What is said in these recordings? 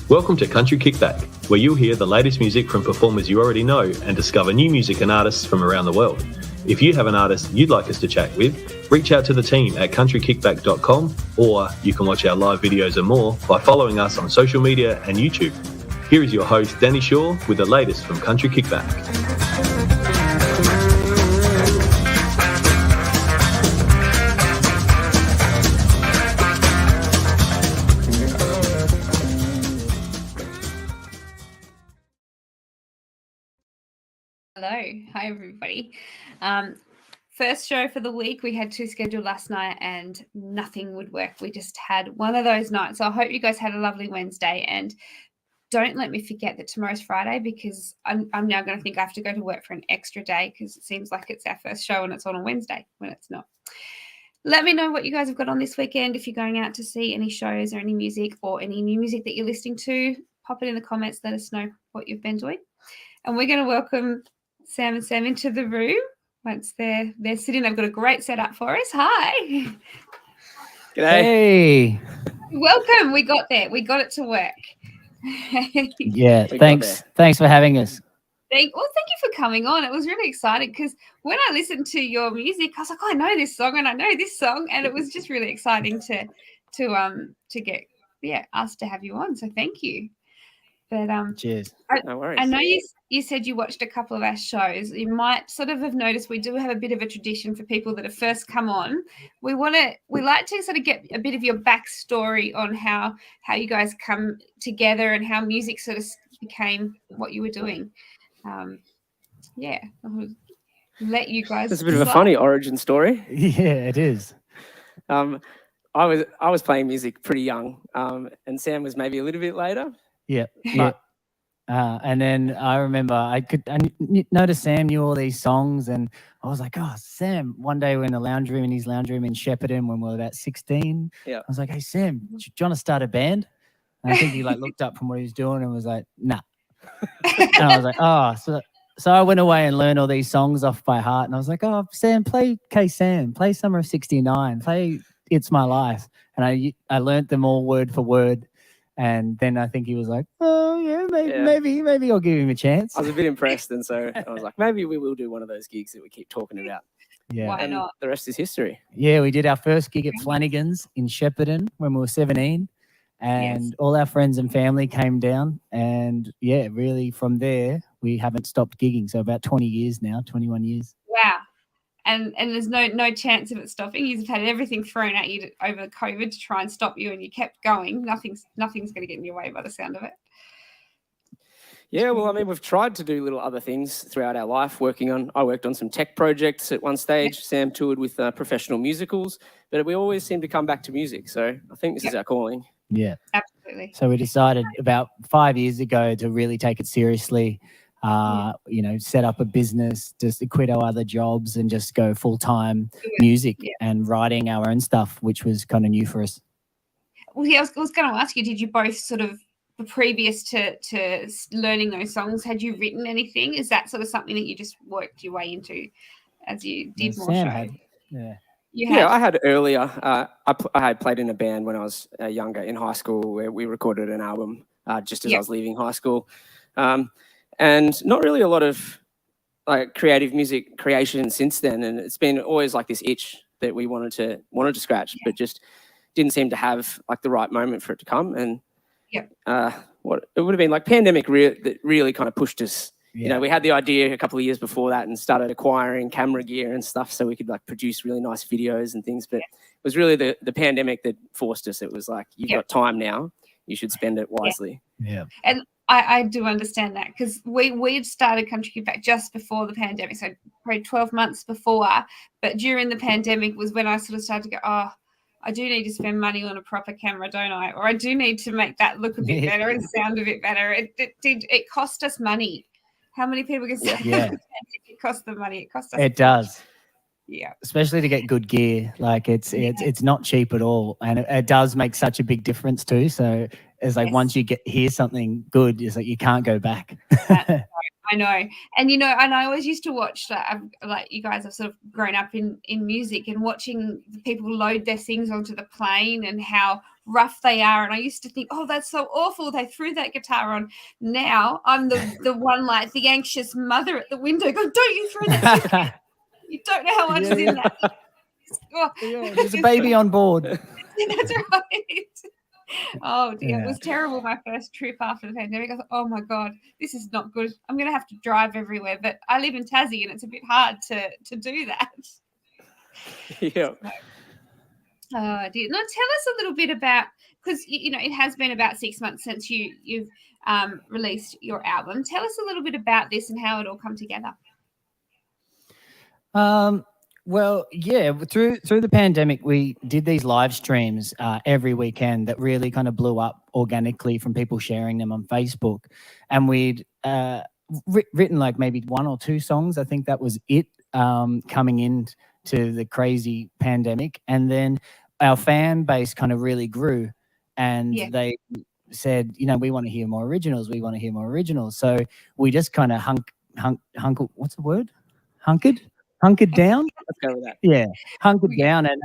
Welcome to Country Kickback, where you'll hear the latest music from performers you already know and discover new music and artists from around the world. If you have an artist you'd like us to chat with, reach out to the team at countrykickback.com, or you can watch our live videos and more by following us on social media and YouTube. Here is your host, Danni Shaw, with the latest from Country Kickback. Hello. Hi, everybody. First show for the week. We had two scheduled last night and nothing would work. We just had one of those nights. So I hope you guys had a lovely Wednesday, and don't let me forget that tomorrow's Friday, because I'm now going to think I have to go to work for an extra day because it seems like it's our first show and it's on a Wednesday when it's not. Let me know what you guys have got on this weekend. If you're going out to see any shows or any music or any new music that you're listening to, pop it in the comments. Let us know what you've been doing. And we're going to welcome Sam and Sam into the room. Once they're sitting, they've got a great setup for us. Hi. G'day. Hey. Welcome. We got there. We got it to work. Yeah, thanks for having us. Thank you for coming on. It was really exciting because when I listened to your music, I was like, oh, I know this song and I know this song, and it was just really exciting to get us to have you on. So thank you. But cheers. No worries. I know you said you watched a couple of our shows. You might sort of have noticed we do have a bit of a tradition for people that have first come on. We like to sort of get a bit of your backstory on how you guys come together and how music sort of became what you were doing. I'll let you guys. It's a bit of a funny origin story. Yeah, it is. I was playing music pretty young, and Sam was maybe a little bit later. Yeah. And then I remember I noticed Sam knew all these songs, and I was like, oh, Sam. One day we're in his lounge room in Shepparton when we were about 16. Yeah. I was like, hey, Sam, do you want to start a band? And I think he looked up from what he was doing and was like, nah. And I was like, oh, so I went away and learned all these songs off by heart. And I was like, oh, Sam, play K-Sam, play Summer of 69, play It's My Life. And I learned them all word for word. And then I think he was like, oh, yeah, maybe I'll give him a chance. I was a bit impressed. And so I was like, maybe we will do one of those gigs that we keep talking about. Yeah. Why not? The rest is history. Yeah, we did our first gig at Flanagan's in Shepparton when we were 17. And all our friends and family came down. And, yeah, really from there, we haven't stopped gigging. So about 20 years now, 21 years. Wow. And there's no chance of it stopping. You've had everything thrown at you over COVID to try and stop you, and you kept going. Nothing's going to get in your way by the sound of it. Yeah, well, I mean, we've tried to do little other things throughout our life. I worked on some tech projects at one stage. Yeah. Sam toured with professional musicals, but we always seem to come back to music. So I think this is our calling. Yeah, absolutely. So we decided about 5 years ago to really take it seriously. Set up a business, just quit our other jobs and just go full-time music and writing our own stuff, which was kind of new for us. Well, yeah, I was going to ask you, did you both sort of, previous to learning those songs, had you written anything? Is that sort of something that you just worked your way into as you did more shows? I had earlier. I had played in a band when I was younger in high school where we recorded an album just as I was leaving high school. And not really a lot of creative music creation since then. And it's been always like this itch that we wanted to scratch, but just didn't seem to have the right moment for it to come. And what it would have been pandemic that really kind of pushed us. Yeah. You know, we had the idea a couple of years before that and started acquiring camera gear and stuff so we could produce really nice videos and things. But it was really the pandemic that forced us. It was like, you've got time now, you should spend it wisely. Yeah. And I do understand that because we'd started Country Kickback just before the pandemic, so probably 12 months before. But during the pandemic was when I sort of started to go, oh, I do need to spend money on a proper camera, don't I? Or I do need to make that look a bit better and sound a bit better. It cost us money. How many people can say it cost them money? It cost us. It does. Yeah. Especially to get good gear. It's not cheap at all. And it does make such a big difference too. So it's once you hear something good, it's you can't go back. I know. And, and I always used to watch, you guys have sort of grown up in music and watching the people load their things onto the plane and how rough they are. And I used to think, oh, that's so awful. They threw that guitar on. Now I'm the one, like the anxious mother at the window going, don't you throw that. You don't know how much is in that. Oh. Yeah, there's a baby on board. That's right. Oh dear, Yeah. It was terrible my first trip after the pandemic. I thought, oh my God, this is not good. I'm going to have to drive everywhere. But I live in Tassie and it's a bit hard to do that. Yeah. Oh dear. Now tell us a little bit about, because it has been about 6 months since you've released your album. Tell us a little bit about this and how it all come together. Well, yeah, through the pandemic, we did these live streams every weekend that really kind of blew up organically from people sharing them on Facebook. And we'd written like maybe 1 or 2 songs. I think that was it, coming into the crazy pandemic. And then our fan base kind of really grew, and they said, we want to hear more originals. We want to hear more originals. So we just kind of what's the word? Hunkered down. Let's go with that. Yeah, hunkered down and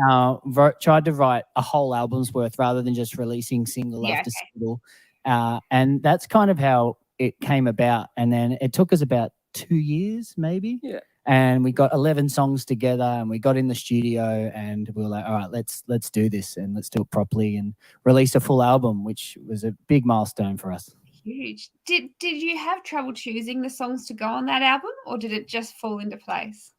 tried to write a whole album's worth rather than just releasing single after single. And that's kind of how it came about. And then it took us about 2 years, maybe. Yeah. And we got 11 songs together, and we got in the studio, and we were like, all right, let's do this, and let's do it properly and release a full album, which was a big milestone for us. Huge. Did you have trouble choosing the songs to go on that album, or did it just fall into place?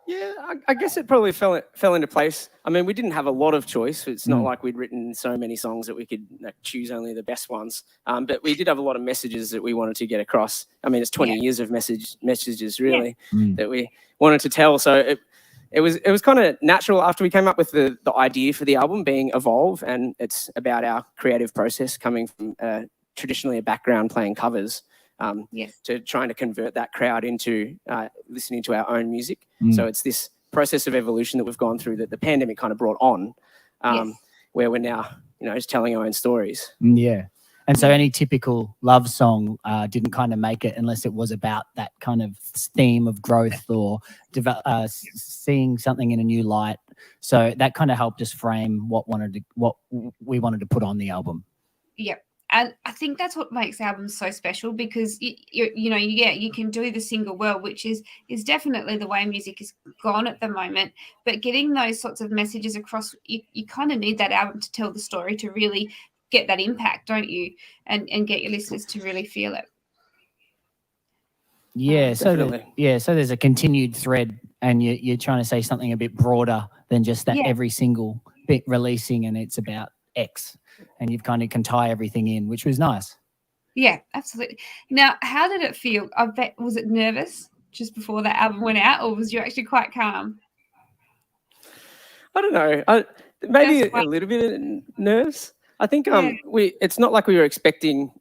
Yeah, I guess it probably fell into place. I mean, we didn't have a lot of choice. It's not like we'd written so many songs that we could choose only the best ones. But we did have a lot of messages that we wanted to get across. I mean, it's 20 years of messages really that we wanted to tell. So it was kind of natural after we came up with the idea for the album being Evolve, and it's about our creative process coming from traditionally a background playing covers. To trying to convert that crowd into listening to our own music. So it's this process of evolution that we've gone through that the pandemic kind of brought on, where we're now, just telling our own stories. Yeah. And so any typical love song didn't kind of make it unless it was about that kind of theme of growth or seeing something in a new light. So that kind of helped us frame what we wanted to put on the album. Yep. And I think that's what makes albums so special, because you can do the single world, which is definitely the way music is gone at the moment. But getting those sorts of messages across, you kind of need that album to tell the story, to really get that impact, don't you? And get your listeners to really feel it. Yeah, so there's a continued thread, and you're trying to say something a bit broader than just that every single bit releasing and it's about X. And you've kind of can tie everything in, which was nice. Yeah, absolutely. Now, how did it feel? I bet, was it nervous just before that album went out, or was you actually quite calm? I don't know. Maybe a little bit of nerves. I think it's not like we were expecting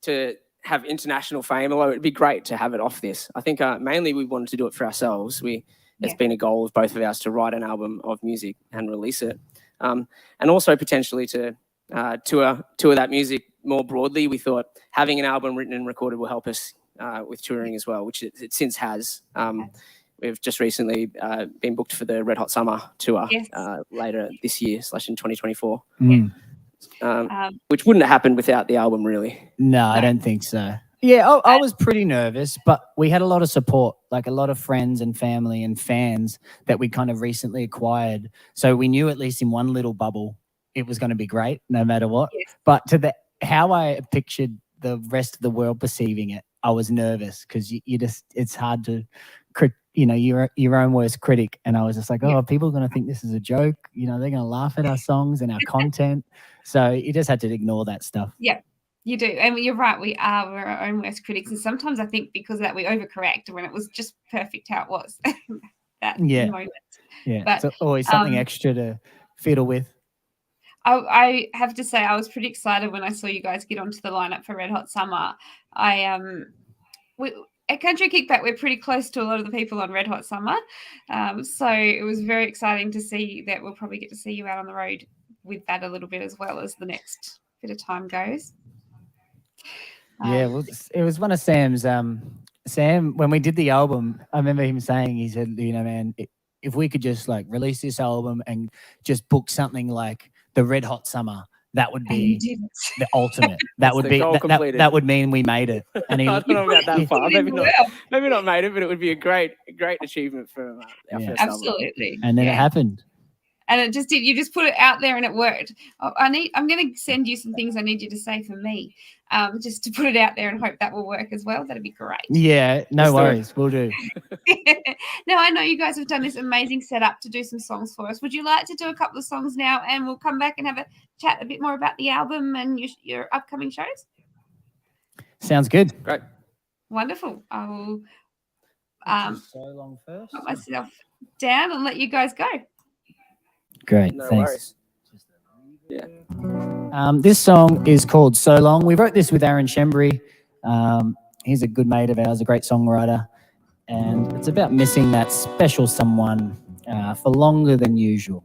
to have international fame, although it'd be great to have it off this. I think mainly we wanted to do it for ourselves. It's been a goal of both of ours to write an album of music and release it. And also potentially to tour that music more broadly. We thought having an album written and recorded will help us with touring as well, which it since has. We've just recently been booked for the Red Hot Summer tour later this year / in 2024, which wouldn't have happened without the album, really. No, I don't think so. Yeah, I was pretty nervous, but we had a lot of support, like a lot of friends and family and fans that we kind of recently acquired. So we knew at least in one little bubble it was going to be great no matter what. Yes. But how I pictured the rest of the world perceiving it, I was nervous because it's hard to, you're your own worst critic. And I was just like, people are going to think this is a joke. They're going to laugh at our songs and our content. So you just had to ignore that stuff. Yeah. You do. And you're right. We're our own worst critics. And sometimes I think because of that, we overcorrect when it was just perfect how it was. That moment. Yeah. But it's always something extra to fiddle with. I have to say I was pretty excited when I saw you guys get onto the lineup for Red Hot Summer. At Country Kickback, we're pretty close to a lot of the people on Red Hot Summer. So it was very exciting to see that we'll probably get to see you out on the road with that a little bit as well as the next bit of time goes. Well, it was one of Sam's. Sam, when we did the album, I remember him saying, he said, man, if we could just release this album and just book something like the Red Hot Summer. That would And you be did it. the ultimate. That would the be goal that completed. would mean we made it. And he, I don't know about that far. did Maybe well. not made it, but it would be a great achievement for our Yeah. first album. Absolutely. and then it happened. And it just did. You just put it out there and it worked. I'm going to send you some things I need you to say for me, just to put it out there and hope that will work as well. That'd be great. Yeah, no worries. We'll do. Now, I know you guys have done this amazing setup to do some songs for us. Would you like to do a couple of songs now, and we'll come back and have a chat a bit more about the album and your upcoming shows? Sounds good. Great. Wonderful. I will So long first. put myself down and let you guys go. Great. No Thanks. worries. Yeah. This song is called So Long. We wrote this with Aaron Shembry. He's a good mate of ours, a great songwriter. And it's about missing that special someone for longer than usual.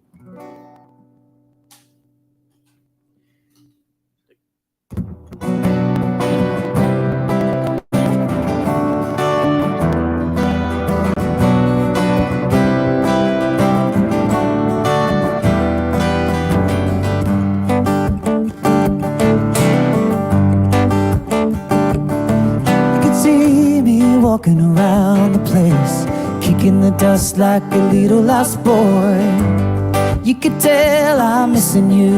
Walking around the place, kicking the dust like a little lost boy. You could tell I'm missing you.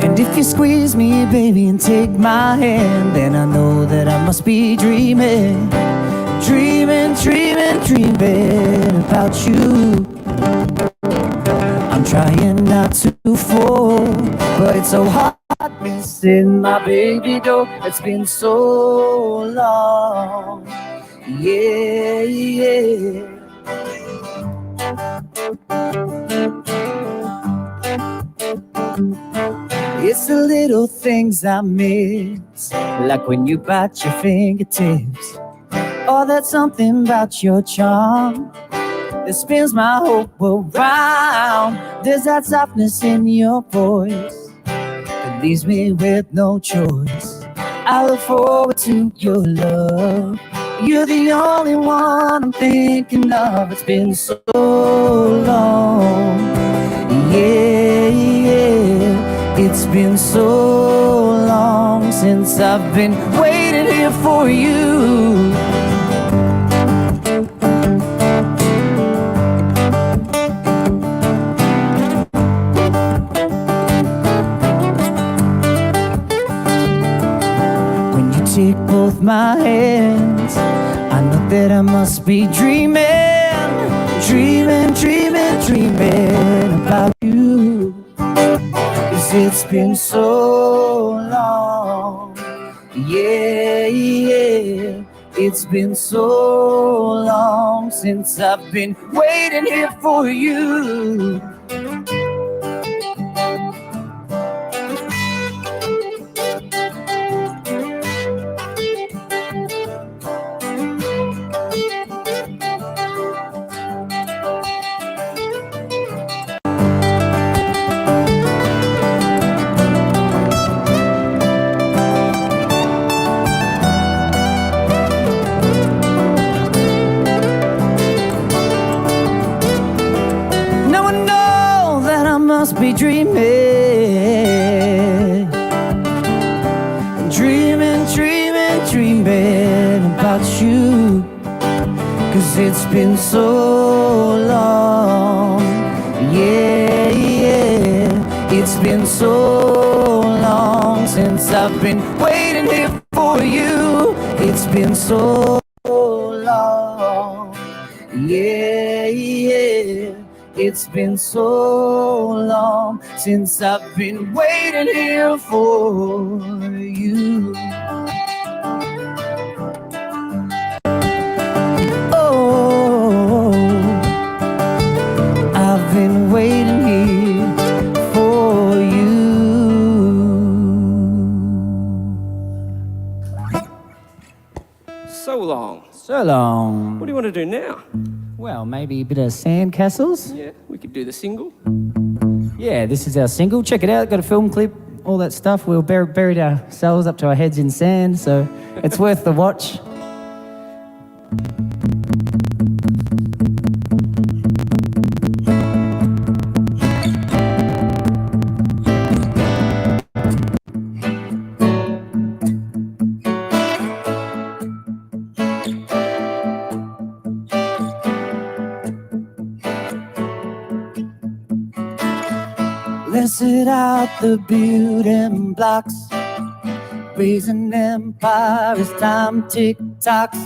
And if you squeeze me, baby, and take my hand, then I know that I must be dreaming, dreaming, dreaming, dreaming about you. I'm trying not to fall, but it's so hard missing my baby doll. It's been so long, yeah, yeah. It's the little things I miss, like when you bite your fingertips, or that something about your charm that spins my hope around. There's that softness in your voice that leaves me with no choice. I look forward to your love. You're the only one I'm thinking of. It's been so long, yeah, yeah. It's been so long since I've been waiting here for you. Take both my hands, I know that I must be dreaming, dreaming, dreaming, dreaming about you. 'Cause it's been so long, yeah, yeah. It's been so long since I've been waiting here for you. Be dreaming, dreaming, dreaming, dreaming about you. 'Cause it's been so long, yeah, yeah. It's been so long since I've been waiting here for you. It's been so long, yeah, yeah. It's been so long since I've been waiting here for you. Oh, I've been waiting here for you. So long. So long. What do you want to do now? Well, maybe a bit of sandcastles. Yeah, we could do the single. Yeah, this is our single. Check it out. Got a film clip, all that stuff. We were buried ourselves up to our heads in sand, so it's worth the watch. set out the building blocks, raise an empire as time tick-tocks,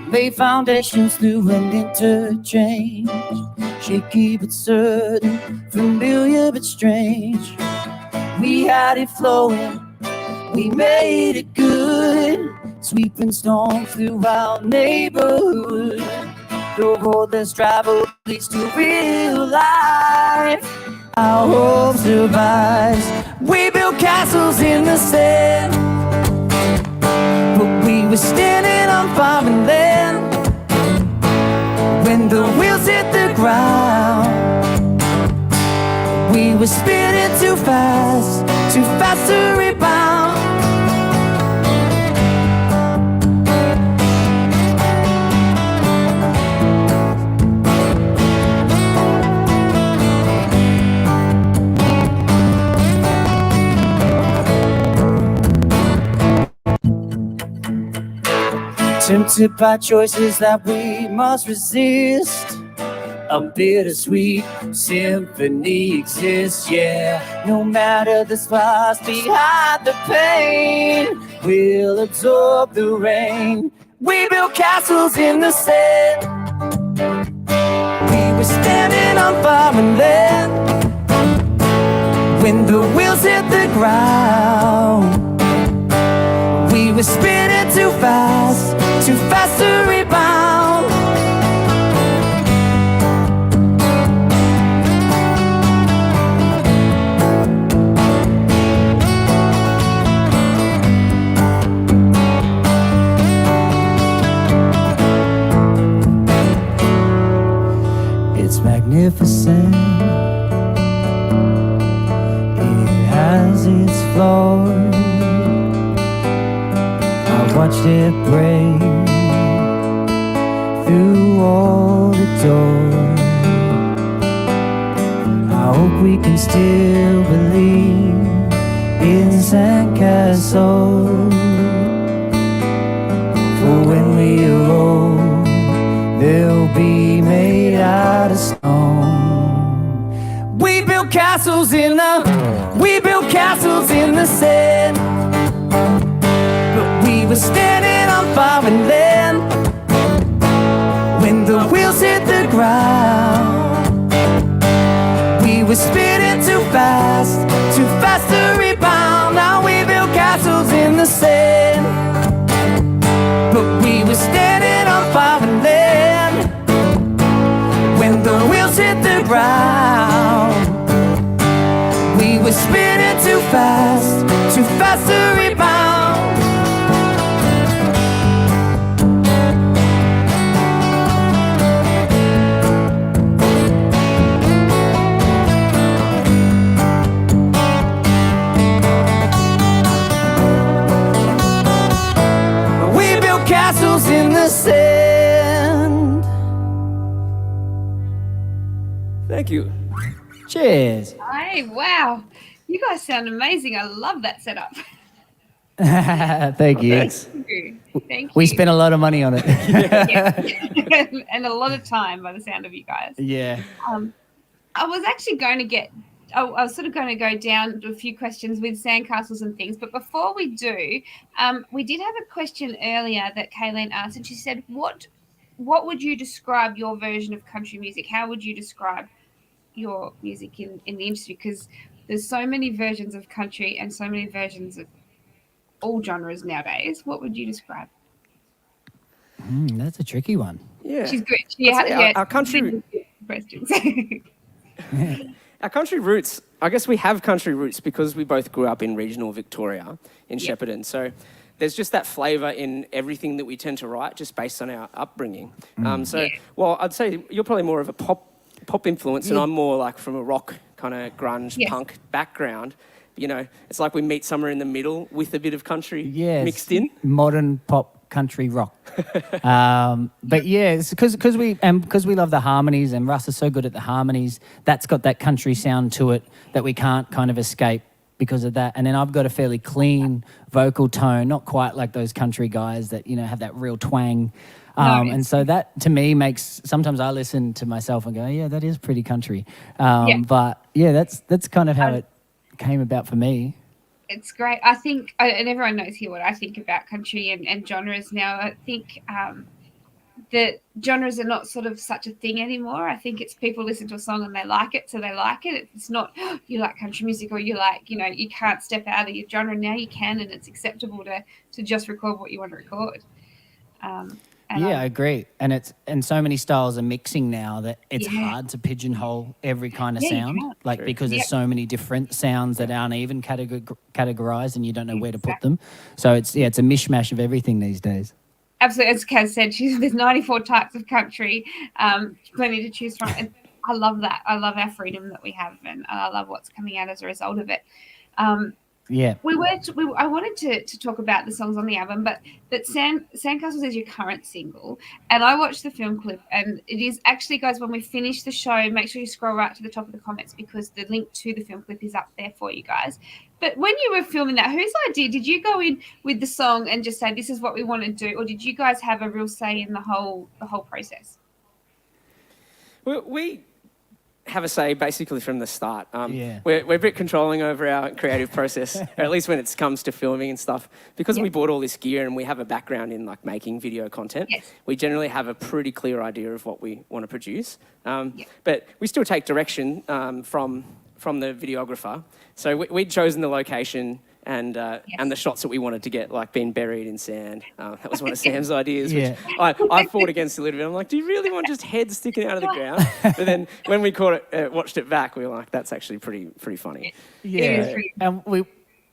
lay foundations through an interchange, shaky but certain, familiar but strange. We had it flowing, we made it good, sweeping storms through our neighborhood. The road less traveled leads to real life. Our hope survives. We built castles in the sand, but we were standing on farming land. When the wheels hit the ground, we were spinning too fast to rebound. Tempted by choices that we must resist, a bittersweet symphony exists, yeah. No matter the scars behind the pain, we'll absorb the rain. We built castles in the sand, we were standing on farming land. When the wheels hit the ground, we were spinning too fast to rebound. It's magnificent, it has its flaws. I watched it break through all the doors. I hope we can still believe in sandcastles. For when we are old, they'll be made out of stone. We built castles in the sand, but we were standing on farming land. When the wheels hit the ground, we were spinning too fast to rebound. Now we built castles in the sand, but we were standing on farming land. When the wheels hit the ground, we were spinning too fast to rebound. Castles in the sand. Thank you. Cheers. Hey, wow. You guys sound amazing. I love that setup. Thank you. Thank you. We spent a lot of money on it. Yeah. And a lot of time by the sound of you guys. Yeah. I was actually going to I was sort of going to go down to a few questions with sandcastles and things. But before we do, we did have a question earlier that Kayleen asked, and she said, what would you describe your version of country music? How would you describe your music in the industry? Because there's so many versions of country and so many versions of all genres nowadays. What would you describe? That's a tricky one. Yeah. She's good. Our country questions. Our country roots, I guess we have country roots because we both grew up in regional Victoria, in Shepparton. So there's just that flavour in everything that we tend to write just based on our upbringing. Well, I'd say you're probably more of a pop influence and I'm more like from a rock kind of grunge punk background. You know, it's like we meet somewhere in the middle with a bit of country mixed in. Modern pop country rock. But yeah, it's because we love the harmonies, and Russ is so good at the harmonies. That's got that country sound to it that we can't kind of escape because of that. And then I've got a fairly clean vocal tone, not quite like those country guys that, you know, have that real twang. And so that to me makes, sometimes I listen to myself and go, yeah, that is pretty country. But yeah, that's kind of how it came about for me. It's great. I think, and everyone knows here what I think about country and genres now. I think that genres are not sort of such a thing anymore. I think it's people listen to a song and they like it, so they like it. It's not, you like country music, or you like, you can't step out of your genre. Now you can, and it's acceptable to just record what you want to record. I agree. And so many styles are mixing now that it's hard to pigeonhole every kind of sound, because there's so many different sounds that aren't even categorized, and you don't know where to put them. So it's a mishmash of everything these days. Absolutely. As Kaz said, there's 94 types of country, plenty to choose from. And I love that. I love our freedom that we have, and I love what's coming out as a result of it. I wanted to talk about the songs on the album, but Sandcastles is your current single, and I watched the film clip, and it is actually, guys, when we finish the show, make sure you scroll right to the top of the comments, because the link to the film clip is up there for you guys. But when you were filming that, whose idea? Did you go in with the song and just say, this is what we want to do, or did you guys have a real say in the whole process? We have a say basically from the start. We're a bit controlling over our creative process, or at least when it comes to filming and stuff. Because we bought all this gear and we have a background in making video content, we generally have a pretty clear idea of what we want to produce. But we still take direction from the videographer. So we'd chosen the location and the shots that we wanted to get, being buried in sand. That was one of Sam's ideas, which I fought against a little bit. I'm like, do you really want just heads sticking out of the ground? But then when we watched it back, we were like, that's actually pretty funny. Yeah, and we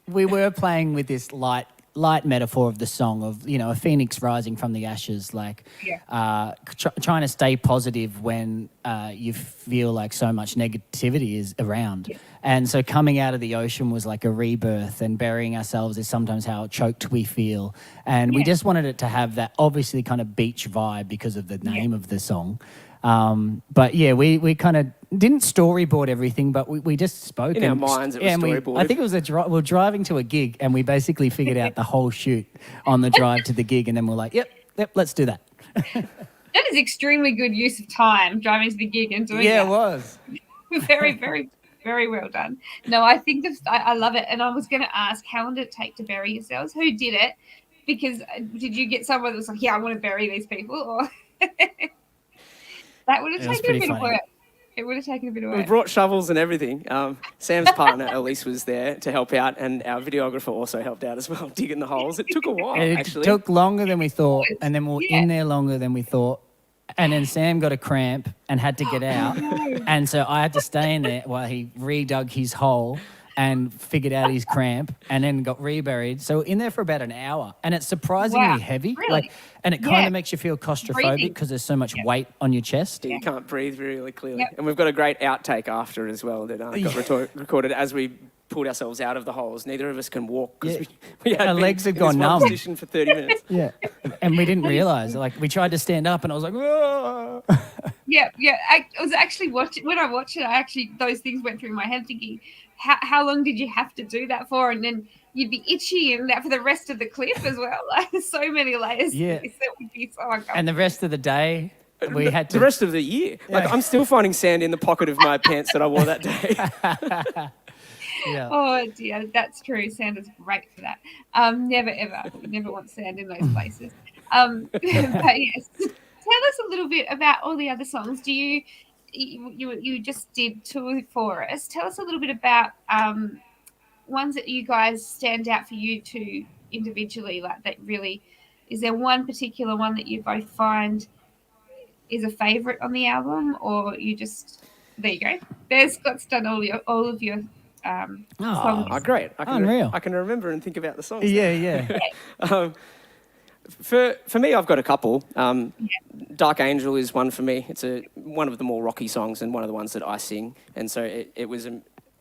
were playing with this light metaphor of the song of, a phoenix rising from the ashes, trying to stay positive when you feel like so much negativity is around. And so coming out of the ocean was like a rebirth, and burying ourselves is sometimes how choked we feel. And we just wanted it to have that obviously kind of beach vibe because of the name of the song. But we kind of didn't storyboard everything, but we just spoke. In our minds, it was storyboarded. I think it was we were driving to a gig, and we basically figured out the whole shoot on the drive to the gig, and then we're like, yep, let's do that. That is extremely good use of time, driving to the gig and doing that. Yeah, it was. Very, very, very well done. No, I think I love it. And I was going to ask, how long did it take to bury yourselves? Who did it? Because did you get someone that was like, yeah, I want to bury these people? Or that would have taken a bit of work. It would have taken a bit of work. We brought shovels and everything. Sam's partner, Elise, was there to help out, and our videographer also helped out as well, digging the holes. It took a while, actually. It took longer than we thought, and then we were in there longer than we thought. And then Sam got a cramp and had to get out. And so I had to stay in there while he redug his hole and figured out his cramp, and then got reburied. So in there for about an hour, and it's surprisingly heavy. Really? And it kind of makes you feel claustrophobic because there's so much weight on your chest. You can't breathe really clearly. And we've got a great outtake after it as well that got recorded as we pulled ourselves out of the holes. Neither of us can walk because we had our legs had gone numb. Position for 30 minutes. And we didn't realise. We tried to stand up, and I was like, whoa. I was actually watching. When I watched it, those things went through my head, thinking, how long did you have to do that for? And then you'd be itchy and that for the rest of the clip as well. There's so many layers. Yeah. That would be so uncomfortable. And the rest of the day, we had to. The rest of the year. I'm still finding sand in the pocket of my pants that I wore that day. Oh dear, that's true. Sand is great for that. Never want sand in those places. But yes, tell us a little bit about all the other songs. Do you just did two for us? Tell us a little bit about ones that you guys stand out for you two individually. That really, is there one particular one that you both find is a favourite on the album, or you just there you go? There's Scott's done all of your. Songs. Oh, great! I can remember and think about the songs. Yeah. For me, I've got a couple. Dark Angel is one for me. It's one of the more rocky songs and one of the ones that I sing. And so it was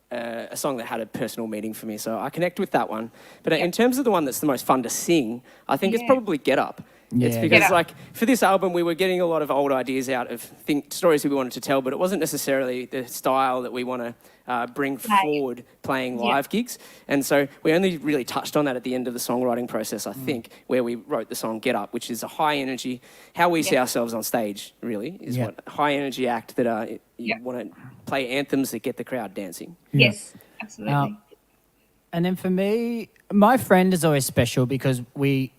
a song that had a personal meaning for me. So I connect with that one. But in terms of the one that's the most fun to sing, I think it's probably Get Up. It's because like for this album, we were getting a lot of old ideas out of stories we wanted to tell, but it wasn't necessarily the style that we want to bring forward playing live gigs. And so we only really touched on that at the end of the songwriting process, I think, where we wrote the song Get Up, which is a high energy, how we see ourselves on stage, really, is what high energy act that you want to play anthems that get the crowd dancing. Yes, absolutely. And then for me, My Friend is always special because we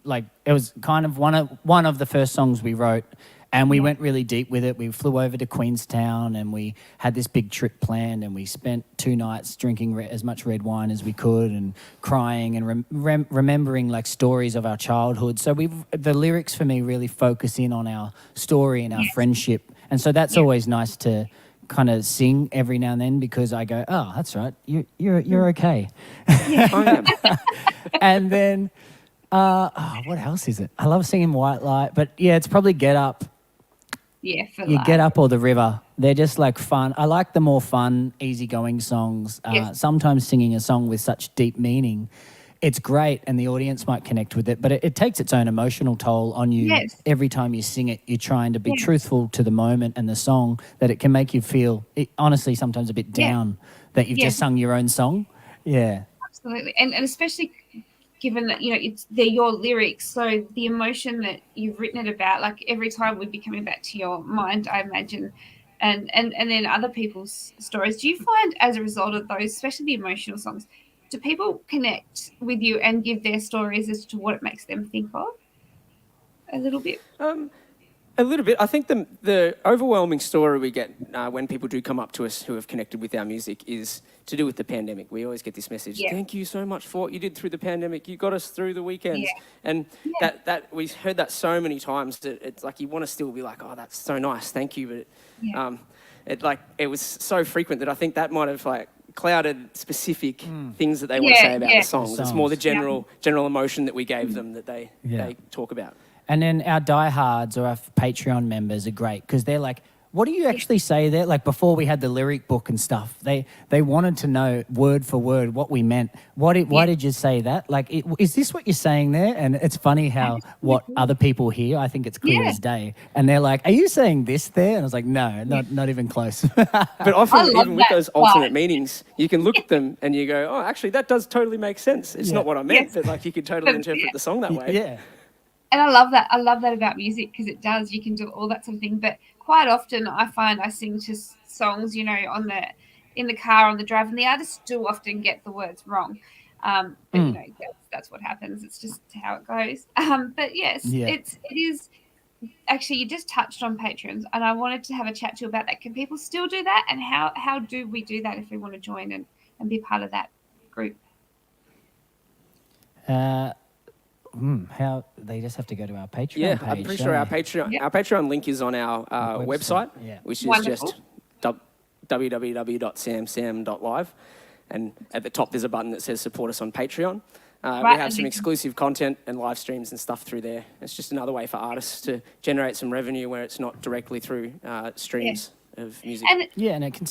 like, it was kind of one of the first songs we wrote, and we went really deep with it. We flew over to Queenstown and we had this big trip planned, and we spent 2 nights drinking as much red wine as we could and crying and remembering like stories of our childhood. So the lyrics for me really focus in on our story and our friendship. And so that's always nice to kind of sing every now and then, because I go, oh, that's right, you're okay. I am. And then what else is it? I love singing White Light, but it's probably Get Up. Get Up or The River. They're just like fun. I like the more fun, easygoing songs. Sometimes singing a song with such deep meaning, it's great, and the audience might connect with it, but it takes its own emotional toll on you. Every time you sing it, you're trying to be truthful to the moment and the song, that it can make you feel, honestly, sometimes a bit down that you've just sung your own song. Yeah. Absolutely. And especially given that, they're your lyrics, so the emotion that you've written it about, like every time would be coming back to your mind, I imagine, and then other people's stories. Do you find as a result of those, especially the emotional songs, do people connect with you and give their stories as to what it makes them think of? A little bit? A little bit. I think the overwhelming story we get when people do come up to us who have connected with our music is to do with the pandemic. We always get this message, thank you so much for what you did through the pandemic. You got us through the weekends. And that we've heard that so many times that it's like you want to still be like, oh, that's so nice, thank you. But it was so frequent that I think that might have like clouded specific things that they want to say about the songs. It's more the general emotion that we gave them that they talk about. And then our diehards or our Patreon members are great because they're like, what do you actually say there? Like before we had the lyric book and stuff, they wanted to know word for word what we meant. Why did you say that? Like, is this what you're saying there? And it's funny how what other people hear, I think it's clear as day. And they're like, are you saying this there? And I was like, no, not even close. But often, even with those alternate meanings, you can look at them and you go, oh, actually, that does totally make sense. It's not what I meant, but like you could totally interpret the song that way. Yeah. And I love that. I love that about music because it does. You can do all that sort of thing. But quite often I find I sing to songs, in the car on the drive, and the artists do often get the words wrong. But that's what happens. It's just how it goes. But yes, it is. Actually, you just touched on Patreons, and I wanted to have a chat to you about that. Can people still do that? And how do we do that if we want to join and be part of that group? How they just have to go to our Patreon page. Yeah, I'm pretty sure our Patreon link is on our website, which is just www.samsam.live. And at the top, there's a button that says support us on Patreon. We have some exclusive content and live streams and stuff through there. It's just another way for artists to generate some revenue where it's not directly through streams of music. And it can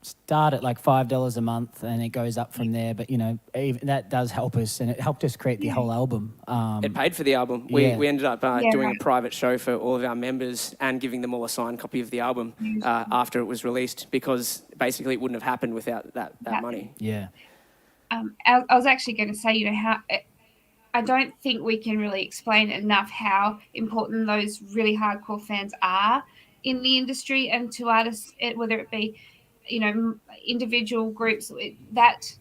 start at like $5 a month and it goes up from there. But, even that does help us, and it helped us create the whole album. It paid for the album. We ended up doing a private show for all of our members and giving them all a signed copy of the album after it was released, because basically it wouldn't have happened without that money. Yeah. I was actually going to say, how I don't think we can really explain enough how important those really hardcore fans are in the industry and to artists, whether it be individual groups. That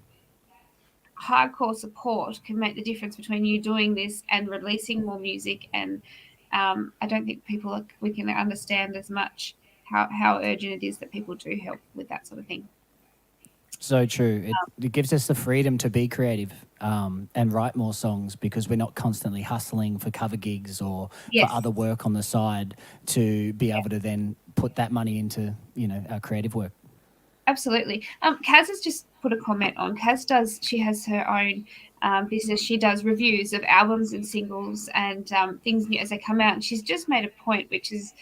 hardcore support can make the difference between you doing this and releasing more music. And I don't think we can understand as much how urgent it is that people do help with that sort of thing. So true. It gives us the freedom to be creative and write more songs, because we're not constantly hustling for cover gigs or for other work on the side, to be able to then put that money into our creative work. Absolutely. Kaz has just put a comment on. She has her own business. She does reviews of albums and singles and things new as they come out. And she's just made a point, which is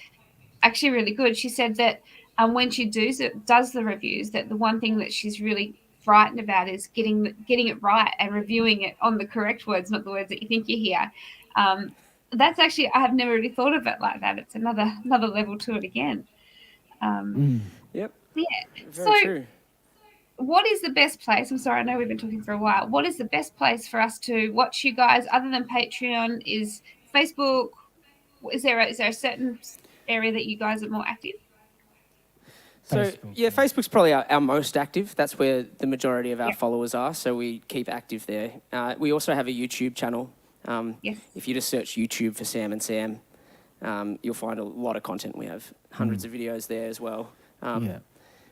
actually really good. She said that when she does the reviews, that the one thing that she's really frightened about is getting it right and reviewing it on the correct words, not the words that you think you hear. that's actually, I have never really thought of it like that. It's another level to it again. Yep. Yeah. Very true. What is the best place? I'm sorry, I know we've been talking for a while. What is the best place for us to watch you guys other than Patreon? Is Facebook? Is there a certain area that you guys are more active? So, Facebook's probably our most active. That's where the majority of our followers are, so we keep active there. We also have a YouTube channel. If you just search YouTube for Sam and Sam, you'll find a lot of content. We have hundreds of videos there as well.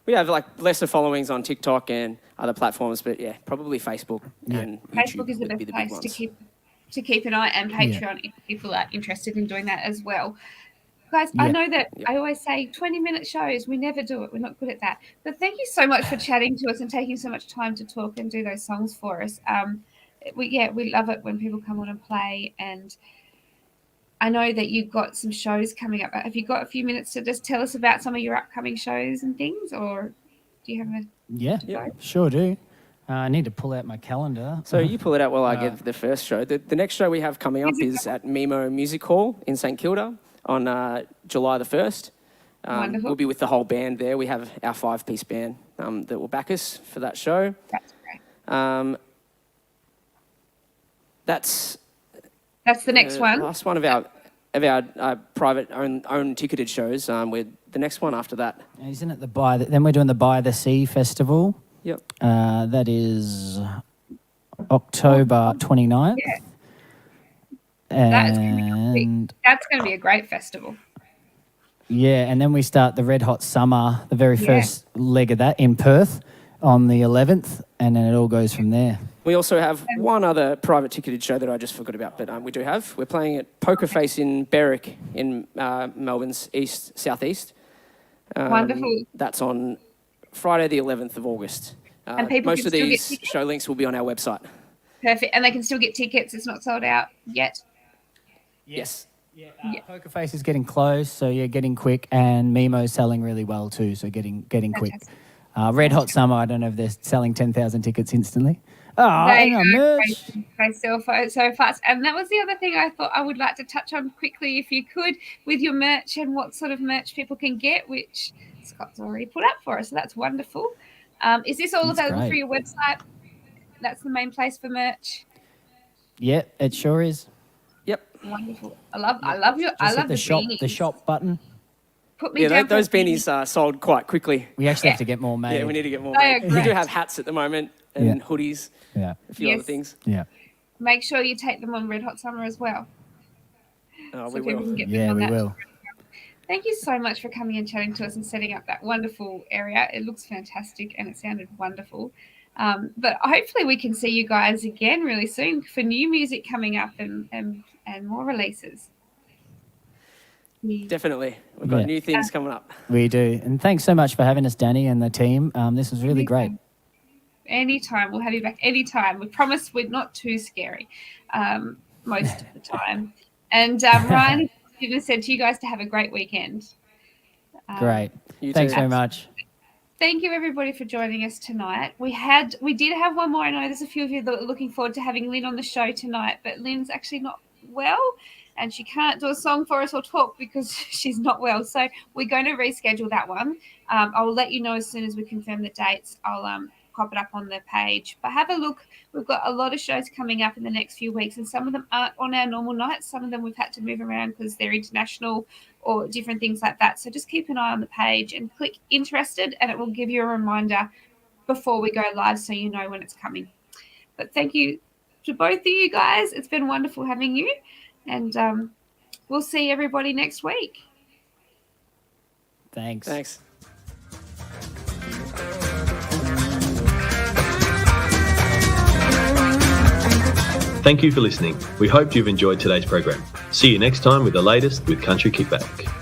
We have lesser followings on TikTok and other platforms, but probably Facebook and YouTube. Facebook is the best place to keep an eye, and Patreon if people are interested in doing that as well. Guys, I know that I always say 20-minute shows. We never do it. We're not good at that. But thank you so much for chatting to us and taking so much time to talk and do those songs for us. We love it when people come on and play. And I know that you've got some shows coming up. Have you got a few minutes to just tell us about some of your upcoming shows and things, or do you have a? Yeah, sure do. I need to pull out my calendar. So you pull it out while I get the first show. The next show we have coming up is at Mimo Music Hall in St Kilda on July the 1st. Wonderful. We'll be with the whole band there. We have our 5-piece band that will back us for that show. That's great. That's the next one. Last one of our private own ticketed shows. The next one after that. Isn't it then we're doing the By the Sea Festival. Yep. That is October 29th. Yeah. And that's going to be a great festival. Yeah, and then we start the Red Hot Summer, the very first leg of that in Perth on the 11th, and then it all goes from there. We also have one other private ticketed show that I just forgot about, but we do have. We're playing at Poker Face in Berwick in Melbourne's southeast. Wonderful. That's on Friday the 11th of August. Most of these show links will be on our website. Perfect. And they can still get tickets. It's not sold out yet. Yes. Poker Face is getting close, so getting quick, and Mimo's selling really well too, so getting quick. Red Hot Summer, I don't know if they're selling 10,000 tickets instantly. Merch. They sell so fast. And that was the other thing I thought I would like to touch on quickly, if you could, with your merch and what sort of merch people can get, which Scott's already put up for us. So that's wonderful. Is this all available through your website? That's the main place for merch. Yeah, it sure is. Yep. Wonderful. I love the beanies. The shop button. Put me down. Those beanies are sold quite quickly. We actually have to get more made. Yeah, we need to get more made. We do have hats at the moment and hoodies. Yeah. A few other things. Yeah. Make sure you take them on Red Hot Summer as well. Oh, we will. We will. Thank you so much for coming and chatting to us and setting up that wonderful area. It looks fantastic and it sounded wonderful. But hopefully we can see you guys again really soon for new music coming up and more releases. Definitely. We've got new things coming up. We do. And thanks so much for having us, Danni, and the team. This was really great. Anytime. We'll have you back anytime. We promise we're not too scary most of the time. And Ryan said to you guys to have a great weekend. Great. Thanks very much. Thank you, everybody, for joining us tonight. We did have one more. I know there's a few of you that are looking forward to having Lynn on the show tonight, but Lynn's actually not well, and she can't do a song for us or talk because she's not well. So we're going to reschedule that one. I'll let you know as soon as we confirm the dates. I'll pop it up on the page. But have a look. We've got a lot of shows coming up in the next few weeks, and some of them aren't on our normal nights. Some of them we've had to move around because they're international or different things like that. So just keep an eye on the page and click interested, and it will give you a reminder before we go live so you know when it's coming. But thank you to both of you guys. It's been wonderful having you, and we'll see everybody next week. Thanks. Thank you for listening. We hope you've enjoyed today's program. See you next time with the latest with Country Kickback.